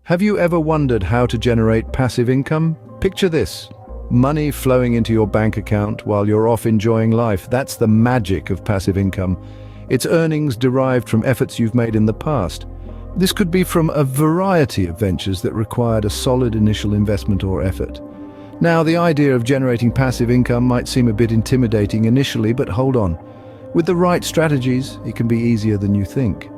Have you ever wondered how to generate passive income? Picture this: money flowing into your bank account while you're off enjoying life. That's the magic of passive income. It's earnings derived from efforts you've made in the past. This could be from a variety of ventures that required a solid initial investment or effort. Now, the idea of generating passive income might seem a bit intimidating initially, but hold on. With the right strategies, it can be easier than you think.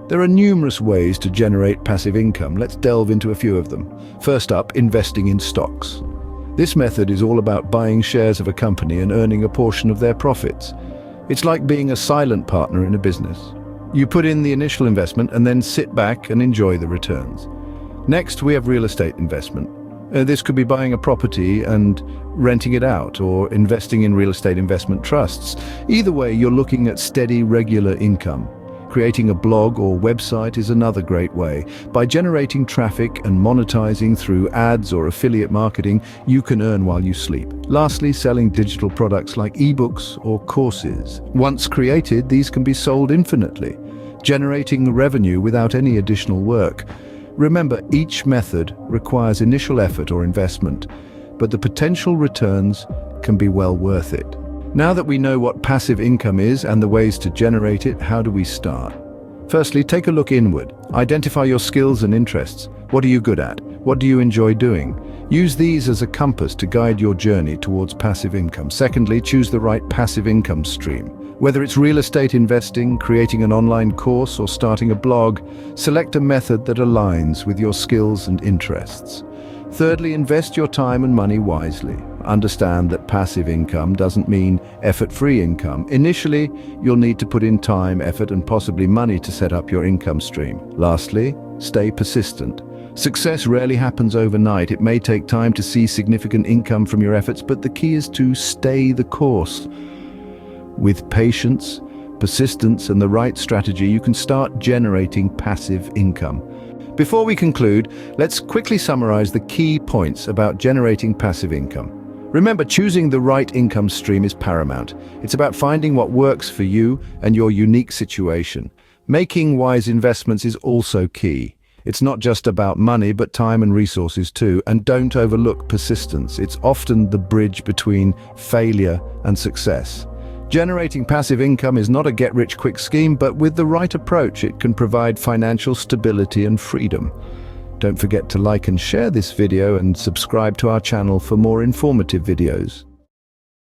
There are numerous ways to generate passive income. Let's delve into a few of them. First up, investing in stocks. This method is all about buying shares of a company and earning a portion of their profits. It's like being a silent partner in a business. You put in the initial investment and then sit back and enjoy the returns. Next, we have real estate investment. This could be buying a property and renting it out, or investing in real estate investment trusts. Either way, you're looking at steady, regular income. Creating a blog or website is another great way. By generating traffic and monetizing through ads or affiliate marketing, you can earn while you sleep. Lastly, selling digital products like ebooks or courses. Once created, these can be sold infinitely, generating revenue without any additional work. Remember, each method requires initial effort or investment, but the potential returns can be well worth it. Now that we know what passive income is and the ways to generate it, how do we start? Firstly, take a look inward. Identify your skills and interests. What are you good at? What do you enjoy doing? Use these as a compass to guide your journey towards passive income. Secondly, choose the right passive income stream. Whether it's real estate investing, creating an online course, or starting a blog, select a method that aligns with your skills and interests. Thirdly, invest your time and money wisely. Understand that passive income doesn't mean effort-free income. Initially, you'll need to put in time, effort, and possibly money to set up your income stream. Lastly, stay persistent. Success rarely happens overnight. It may take time to see significant income from your efforts, but the key is to stay the course. With patience, persistence, and the right strategy, you can start generating passive income. Before we conclude, let's quickly summarize the key points about generating passive income. Remember, choosing the right income stream is paramount. It's about finding what works for you and your unique situation. Making wise investments is also key. It's not just about money, but time and resources too. And don't overlook persistence. It's often the bridge between failure and success. Generating passive income is not a get-rich-quick scheme, but with the right approach, it can provide financial stability and freedom. Don't forget to like and share this video and subscribe to our channel for more informative videos.